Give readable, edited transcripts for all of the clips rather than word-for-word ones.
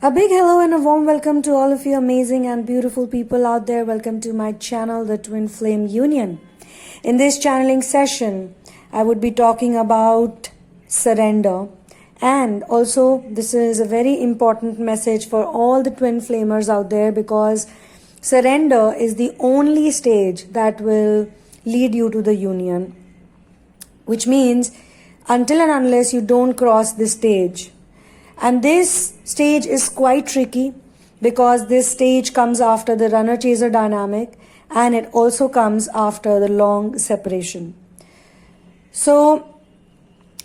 A big hello and a warm welcome to all of you amazing and beautiful people out there. Welcome to my channel, the Twinflame Union. In this channeling session, I would be talking about surrender. And also, this is a very important message for all the twin flamers out there, because surrender is the only stage that will lead you to the union. Which means, until and unless you don't cross this stage. And this stage is quite tricky, because this stage comes after the runner-chaser dynamic, and it also comes after the long separation. So,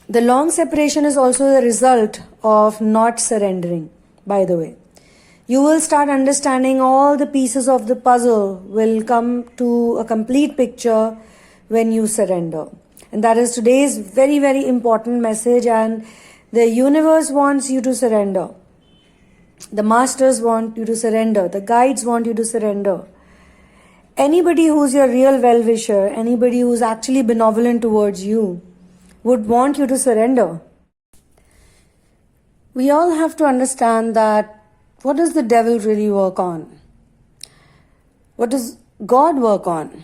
the long separation is also the result of not surrendering, by the way. You will start understanding all the pieces of the puzzle will come to a complete picture when you surrender. And that is today's very, very important message, and the universe wants you to surrender. The masters want you to surrender. The guides want you to surrender. Anybody who's your real well-wisher, anybody who's actually benevolent towards you, would want you to surrender. We all have to understand that what does the devil really work on? What does God work on?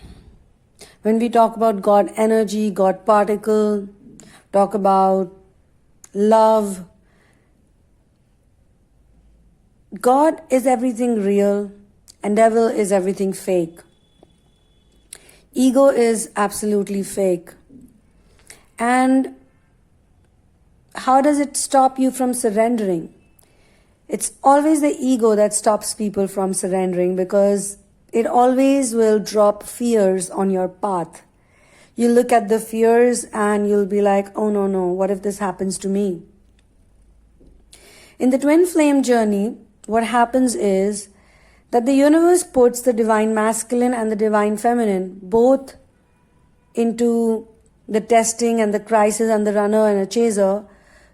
When we talk about God energy, God particle, talk about love, God is everything real and devil is everything fake. Ego is absolutely fake. And how does it stop you from surrendering? It's always the ego that stops people from surrendering, because it always will drop fears on your path. You look at the fears and you'll be like, oh no, what if this happens to me? In the twin flame journey, what happens is that the universe puts the divine masculine and the divine feminine both into the testing and the crisis and the runner and a chaser,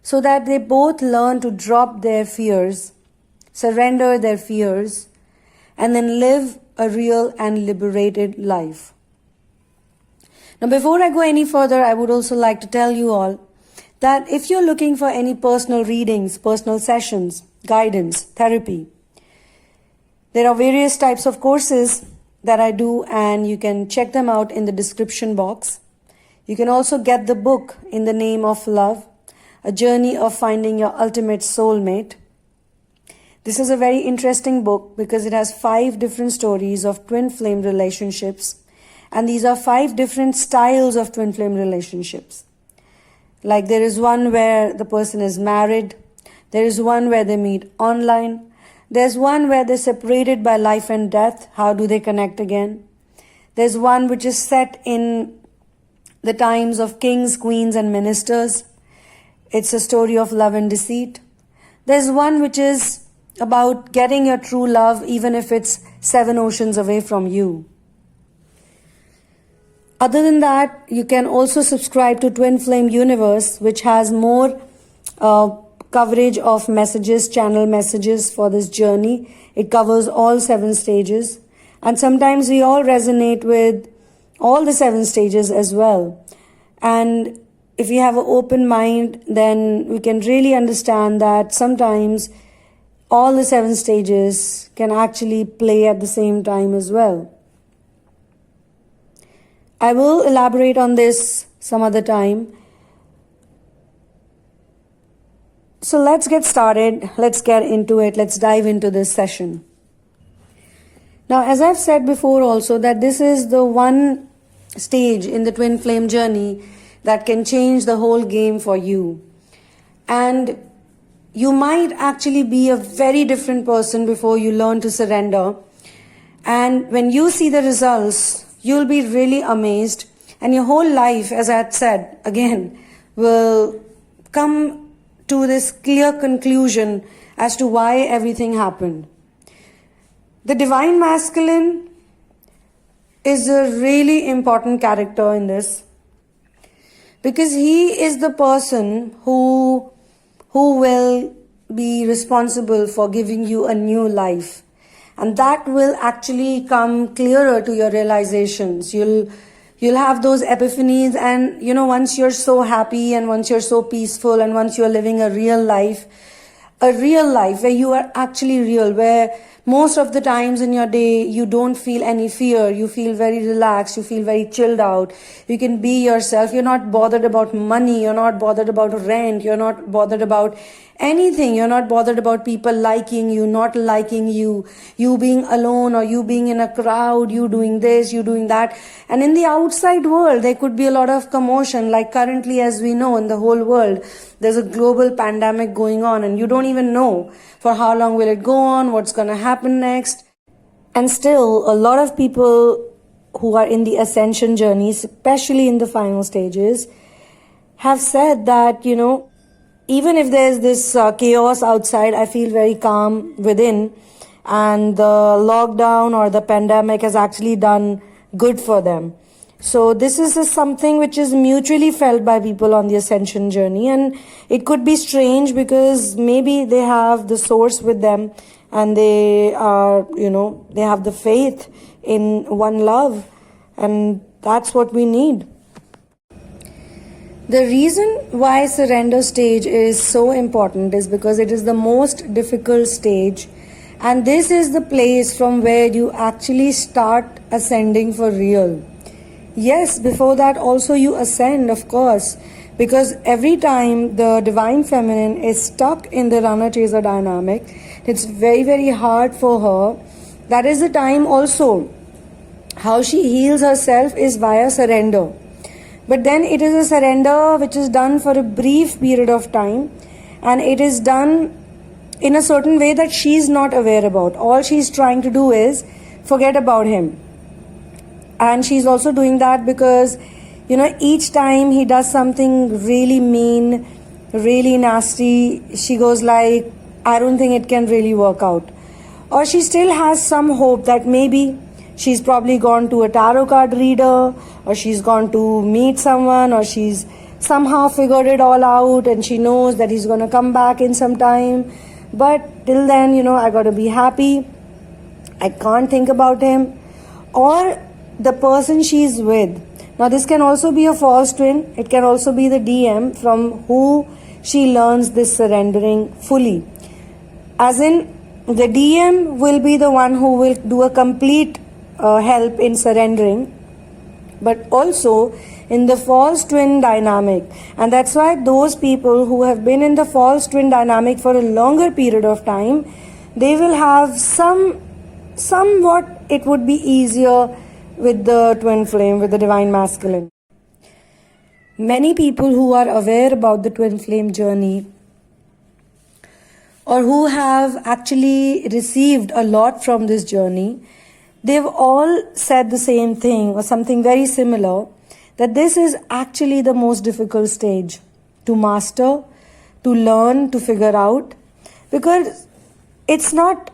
so that they both learn to drop their fears, surrender their fears, and then live a real and liberated life. Now, before I go any further, I would also like to tell you all that if you're looking for any personal readings, personal sessions, guidance, therapy, there are various types of courses that I do, and you can check them out in the description box. You can also get the book In the Name of Love, A Journey of Finding Your Ultimate Soulmate. This is a very interesting book because it has 5 different stories of twin flame relationships, and these are 5 different styles of twin flame relationships. Like there is one where the person is married, there is one where they meet online, there's one where they're separated by life and death, how do they connect again? There's one which is set in the times of kings, queens and ministers. It's a story of love and deceit. There's one which is about getting your true love even if it's 7 oceans away from you. Other than that, you can also subscribe to Twin Flame Universe, which has more coverage of messages, channel messages for this journey. It covers all 7 stages. And sometimes we all resonate with all the 7 stages as well. And if we have an open mind, then we can really understand that sometimes all the 7 stages can actually play at the same time as well. I will elaborate on this some other time. So let's get started. Let's get into it. Let's dive into this session. Now, as I've said before also, that this is the one stage in the twin flame journey that can change the whole game for you. And you might actually be a very different person before you learn to surrender. And when you see the results, you'll be really amazed. And your whole life, as I had said, again, will come to this clear conclusion as to why everything happened. The divine masculine is a really important character in this, because he is the person who will be responsible for giving you a new life. And that will actually come clearer to your realizations. You'll have those epiphanies, and once you're so happy and once you're so peaceful and once you're living a real life, a real life where you are actually real, where most of the times in your day you don't feel any fear, you feel very relaxed, you feel very chilled out, you can be yourself, you're not bothered about money, you're not bothered about rent, you're not bothered about anything, you're not bothered about people liking you, not liking you, you being alone or you being in a crowd, you doing this, you doing that. And in the outside world there could be a lot of commotion, like currently, as we know, in the whole world there's a global pandemic going on, and you don't even know for how long will it go on, what's going to happen next. And still, a lot of people who are in the ascension journey, especially in the final stages, have said that, even if there's this chaos outside, I feel very calm within, and the lockdown or the pandemic has actually done good for them. So this is something which is mutually felt by people on the ascension journey, and it could be strange because maybe they have the source with them and they are, they have the faith in one love, and that's what we need. The reason why surrender stage is so important is because it is the most difficult stage, and this is the place from where you actually start ascending for real. Yes, before that also you ascend, of course, because every time the divine feminine is stuck in the runner-chaser dynamic, it's very, very hard for her. That is the time also how she heals herself is via surrender. But then it is a surrender which is done for a brief period of time, and it is done in a certain way that she's not aware about. All she's trying to do is forget about him. And she's also doing that because, each time he does something really mean, really nasty, she goes like, I don't think it can really work out. Or she still has some hope that maybe she's probably gone to a tarot card reader, or she's gone to meet someone, or she's somehow figured it all out and she knows that he's going to come back in some time. But till then, I got to be happy. I can't think about him. Or the person she's with. Now this can also be a false twin. It can also be the DM from who she learns this surrendering fully. As in, the DM will be the one who will do a complete help in surrendering, but also in the false twin dynamic. And that's why those people who have been in the false twin dynamic for a longer period of time, they will have somewhat it would be easier with the twin flame, with the divine masculine. Many people who are aware about the twin flame journey, or who have actually received a lot from this journey, they've all said the same thing or something very similar, that this is actually the most difficult stage to master, to learn, to figure out, because it's not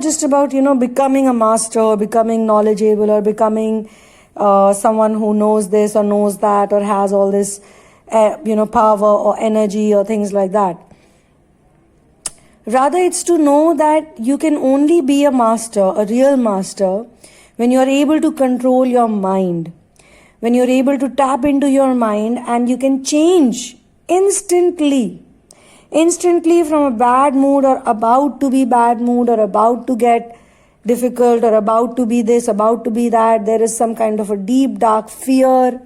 just about, becoming a master or becoming knowledgeable or becoming someone who knows this or knows that or has all this, power or energy or things like that. Rather, it's to know that you can only be a master, a real master, when you're able to control your mind, when you're able to tap into your mind and you can change instantly from a bad mood or about to be bad mood or about to get difficult or about to be this, about to be that. There is some kind of a deep, dark fear.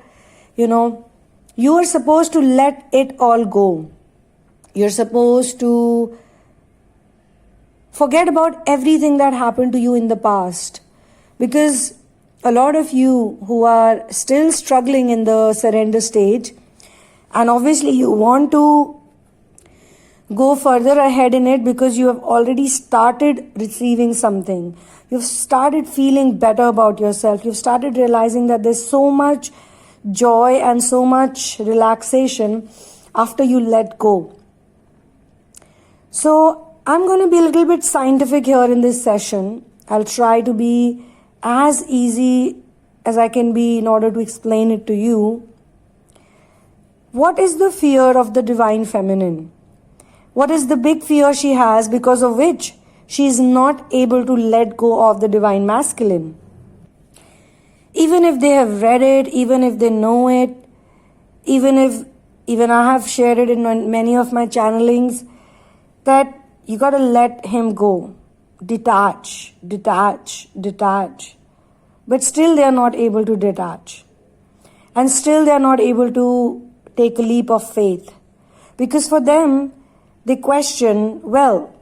You are supposed to let it all go. You're supposed to forget about everything that happened to you in the past, because a lot of you who are still struggling in the surrender stage, and obviously you want to go further ahead in it because you have already started receiving something. You've started feeling better about yourself. You've started realizing that there's so much joy and so much relaxation after you let go. So I'm going to be a little bit scientific here in this session. I'll try to be as easy as I can be in order to explain it to you. What is the fear of the divine feminine? What is the big fear she has because of which she is not able to let go of the divine masculine? Even if they have read it, even if they know it, even I have shared it in many of my channelings, that you got to let him go. Detach. But still they are not able to detach. And still they are not able to take a leap of faith. Because for them, they question, well,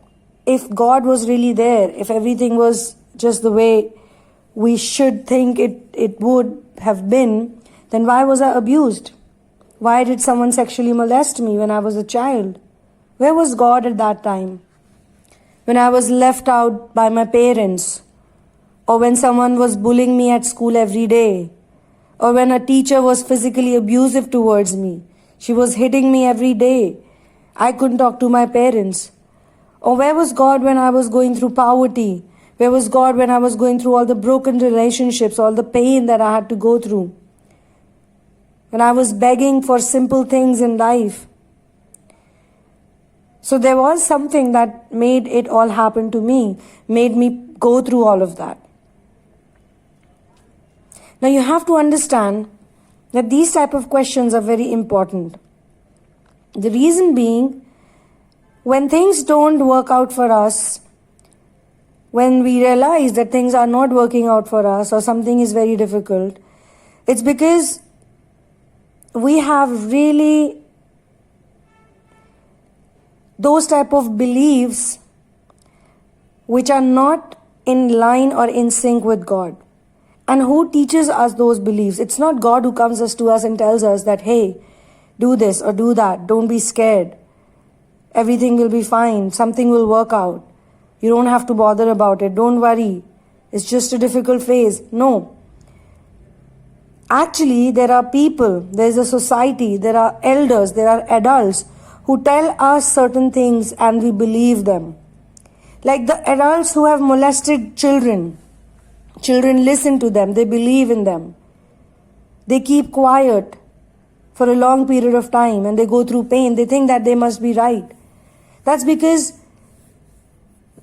if God was really there, if everything was just the way we should think it would have been, then why was I abused? Why did someone sexually molest me when I was a child? Where was God at that time? When I was left out by my parents, or when someone was bullying me at school every day, or when a teacher was physically abusive towards me, she was hitting me every day, I couldn't talk to my parents. Or where was God when I was going through poverty? Where was God when I was going through all the broken relationships, all the pain that I had to go through? When I was begging for simple things in life. So there was something that made it all happen to me, made me go through all of that. Now you have to understand that these type of questions are very important. The reason being, when things don't work out for us, when we realize that things are not working out for us or something is very difficult, it's because we have really those type of beliefs which are not in line or in sync with God. And who teaches us those beliefs? It's not God who comes to us and tells us that, hey, do this or do that. Don't be scared. Everything will be fine. Something will work out. You don't have to bother about it. Don't worry. It's just a difficult phase. No. Actually, there are people, there's a society, there are elders, there are adults who tell us certain things and we believe them. Like the adults who have molested children. Children listen to them, they believe in them. They keep quiet for a long period of time and they go through pain. They think that they must be right. That's because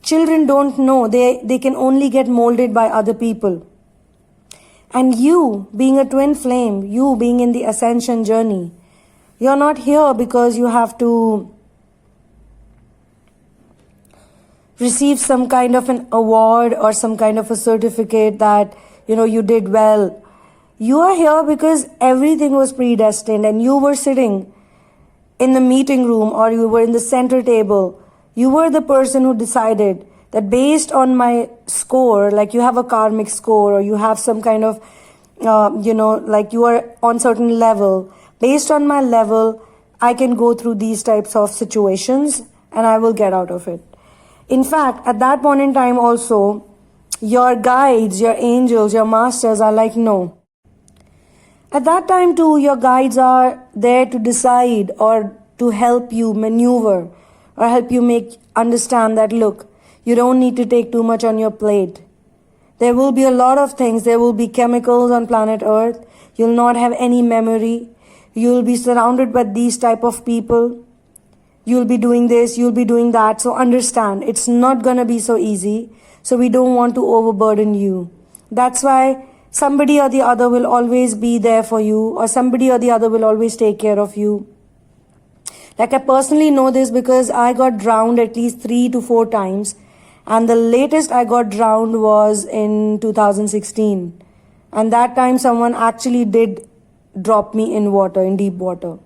children don't know. They can only get molded by other people. And you, being a twin flame, you being in the ascension journey, you're not here because you have to receive some kind of an award or some kind of a certificate that, you did well. You are here because everything was predestined and you were sitting in the meeting room or you were in the center table. You were the person who decided that based on my score, like you have a karmic score or you have some kind of, like you are on certain level. Based on my level, I can go through these types of situations and I will get out of it. In fact, at that point in time also, your guides, your angels, your masters are like, no. At that time too, your guides are there to decide or to help you maneuver or help you understand that, look, you don't need to take too much on your plate. There will be a lot of things. There will be chemicals on planet Earth. You'll not have any memory. You'll be surrounded by these type of people. You'll be doing this, you'll be doing that. So understand, it's not going to be so easy. So we don't want to overburden you. That's why somebody or the other will always be there for you, or somebody or the other will always take care of you. Like I personally know this because I got drowned at least 3 to 4 times. And the latest I got drowned was in 2016. And that time someone actually did drop me in water, in deep water.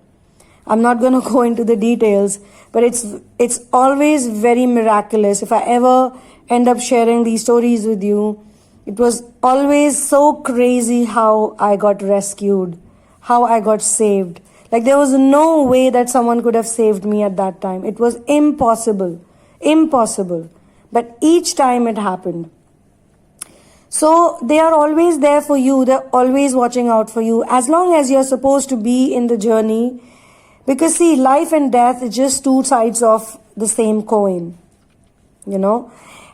I'm not going to go into the details, but it's always very miraculous. If I ever end up sharing these stories with you, it was always so crazy how I got rescued, how I got saved. Like there was no way that someone could have saved me at that time. It was impossible. But each time it happened. So they are always there for you. They're always watching out for you as long as you're supposed to be in the journey. Because see, life and death is just 2 sides of the same coin,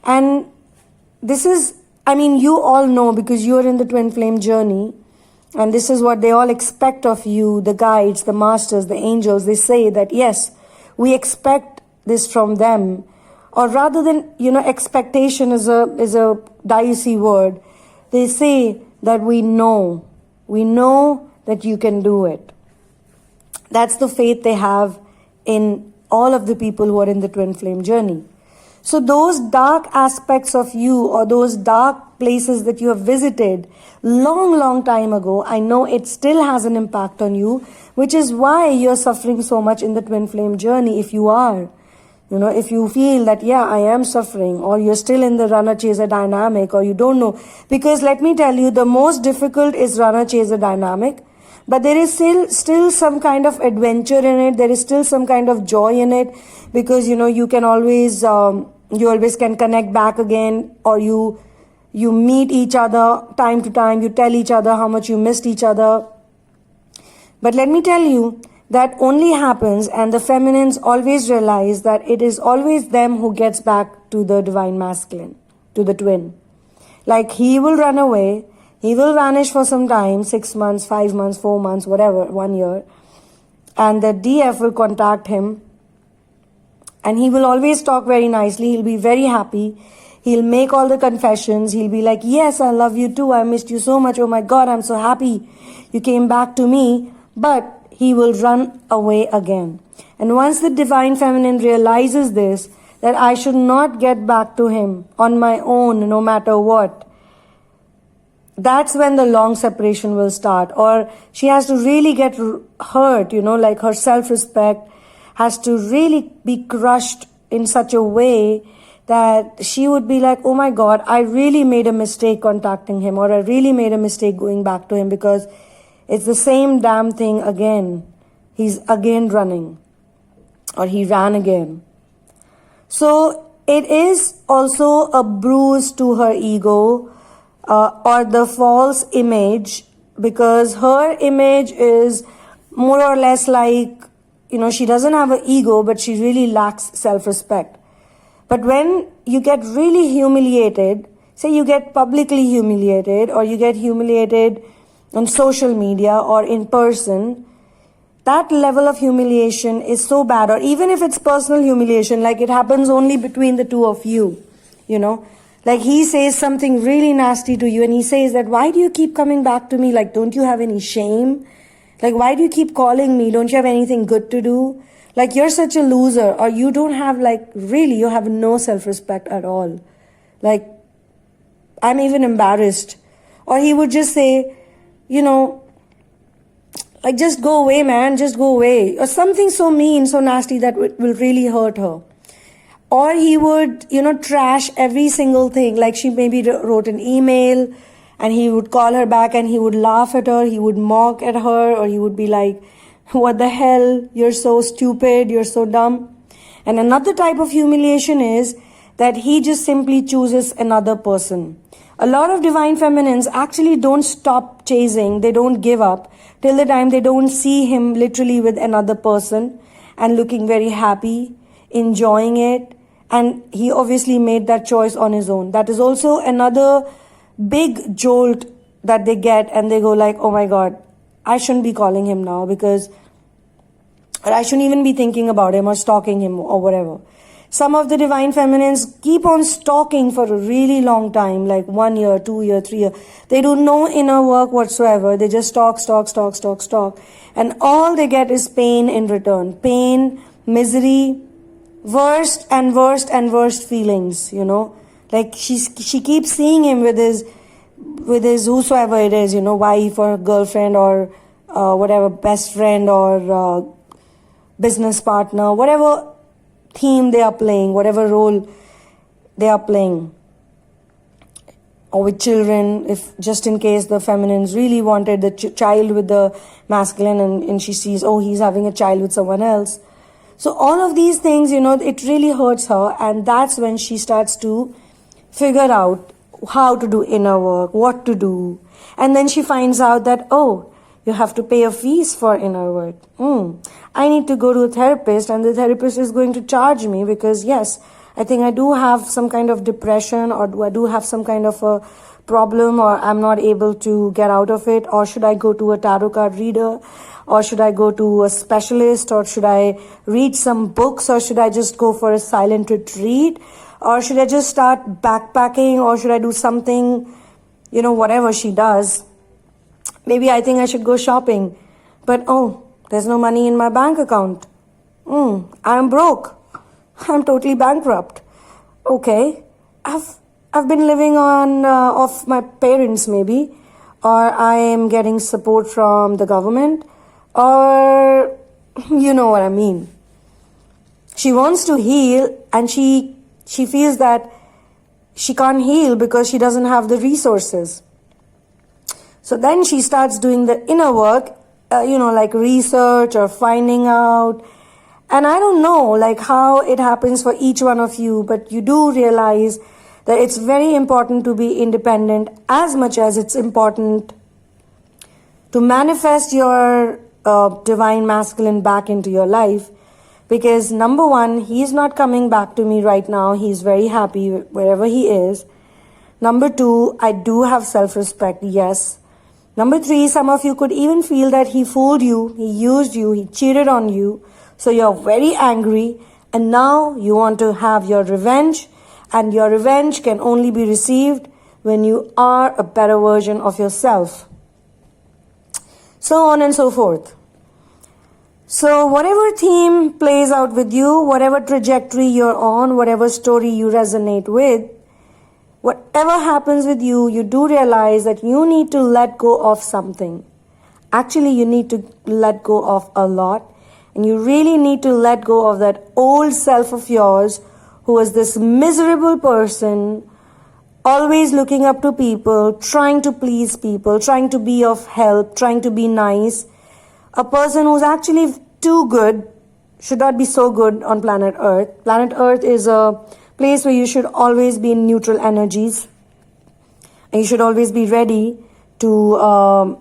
And this is, you all know because you're in the twin flame journey. And this is what they all expect of you, the guides, the masters, the angels. They say that, yes, we expect this from them. Or rather than, expectation is a dicey word. They say that we know that you can do it. That's the faith they have in all of the people who are in the twin flame journey. So those dark aspects of you, or those dark places that you have visited long time ago, I know it still has an impact on you, which is why you're suffering so much in the twin flame journey. If you are, if you feel that, yeah, I am suffering, or you're still in the runner-chaser dynamic, or you don't know. Because let me tell you, the most difficult is runner-chaser dynamic, but there is still some kind of adventure in it. There is still some kind of joy in it, because, you can always, you always can connect back again, or you meet each other time to time, you tell each other how much you missed each other. But let me tell you, that only happens, and the feminines always realize that it is always them who gets back to the divine masculine, to the twin. Like, he will run away, he will vanish for some time, 6 months, 5 months, 4 months, whatever, 1 year, and the DF will contact him, and he will always talk very nicely, he'll be very happy, he'll make all the confessions, he'll be like, yes, I love you too, I missed you so much, oh my God, I'm so happy you came back to me, but he will run away again. And once the divine feminine realizes this, that I should not get back to him on my own, no matter what, that's when the long separation will start. Or she has to really get hurt, like her self-respect has to really be crushed in such a way that she would be like, oh my God, I really made a mistake contacting him, or I really made a mistake going back to him, because it's the same damn thing again. He's again running, or he ran again. So it is also a bruise to her ego, or the false image, because her image is more or less like, she doesn't have an ego, but she really lacks self-respect. But when you get really humiliated, say you get publicly humiliated, or you get humiliated on social media or in person, that level of humiliation is so bad. Or even if it's personal humiliation, like it happens only between the two of you, like he says something really nasty to you, and he says that, why do you keep coming back to me? Like, don't you have any shame? Like, why do you keep calling me? Don't you have anything good to do? Like, you're such a loser, or you don't have, really, you have no self-respect at all. Like, I'm even embarrassed. Or he would just say, like, just go away, man, just go away. Or something so mean, so nasty that it will really hurt her. Or he would, trash every single thing. Like, she maybe wrote an email, and he would call her back, and he would laugh at her, he would mock at her, or he would be like, what the hell, you're so stupid, you're so dumb. And another type of humiliation is that he just simply chooses another person. A lot of divine feminines actually don't stop chasing, they don't give up till the time they don't see him literally with another person and looking very happy, enjoying it. And he obviously made that choice on his own. That is also another big jolt that they get, and they go like, oh my God, I shouldn't be calling him now, because or I shouldn't even be thinking about him or stalking him or whatever. Some of the divine feminines keep on stalking for a really long time, like 1 year, 2 year, 3 year. They do no inner work whatsoever. They just stalk. And all they get is pain in return. Pain, misery, worst feelings, Like she keeps seeing him with his whosoever it is, wife or girlfriend or whatever, best friend or business partner, whatever theme they are playing, whatever role they are playing. Or with children, if just in case the feminines really wanted the child with the masculine, and she sees, oh, he's having a child with someone else. So all of these things, it really hurts her, and that's when she starts to figure out how to do inner work, what to do. And then she finds out that, oh, you have to pay a fees for inner work. I need to go to a therapist, and the therapist is going to charge me because, yes, I think I do have some kind of depression, or I do have some kind of a problem, or I'm not able to get out of it. Or should I go to a tarot card reader? Or should I go to a specialist? Or should I read some books? Or should I just go for a silent retreat? Or should I just start backpacking? Or should I do something, whatever she does? Maybe I think I should go shopping. But, oh, there's no money in my bank account. I'm broke. I'm totally bankrupt. okay, I've been living on off my parents maybe, or I am getting support from the government, or you know what I mean. She wants to heal, and she feels that she can't heal because she doesn't have the resources. So then she starts doing the inner work, like research or finding out. And I don't know like how it happens for each one of you, but you do realize that it's very important to be independent as much as it's important to manifest your divine masculine back into your life. Because number one, he's not coming back to me right now. He's very happy wherever he is. Number two, I do have self-respect, yes. Number three, some of you could even feel that he fooled you, he used you, he cheated on you. So you're very angry, and now you want to have your revenge, and your revenge can only be received when you are a better version of yourself. So on and so forth. So whatever theme plays out with you, whatever trajectory you're on, whatever story you resonate with, whatever happens with you, you do realize that you need to let go of something. Actually, you need to let go of a lot. And you really need to let go of that old self of yours who was this miserable person, always looking up to people, trying to please people, trying to be of help, trying to be nice. A person who's actually too good, should not be so good on planet Earth. Planet Earth is a place where you should always be in neutral energies. And you should always be ready to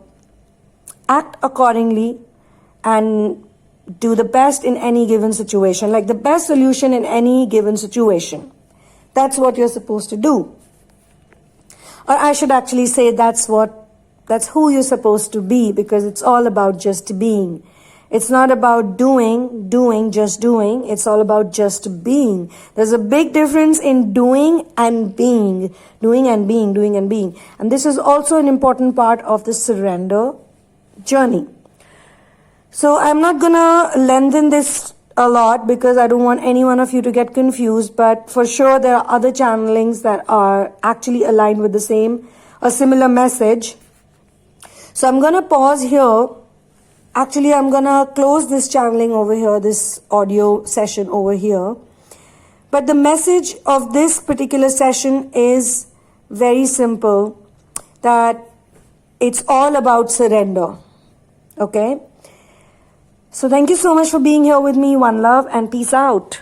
act accordingly and do the best in any given situation. Like the best solution in any given situation. That's what you're supposed to do. Or I should actually say that's who you're supposed to be, because it's all about just being. It's not about just doing. It's all about just being. There's a big difference in doing and being. Doing and being. And this is also an important part of the surrender journey. So I'm not gonna lengthen this a lot because I don't want any one of you to get confused, but for sure there are other channelings that are actually aligned with a similar message. So I'm gonna pause here. Actually, I'm gonna close this channeling over here, this audio session over here. But the message of this particular session is very simple, that it's all about surrender. Okay? So thank you so much for being here with me. One love and peace out.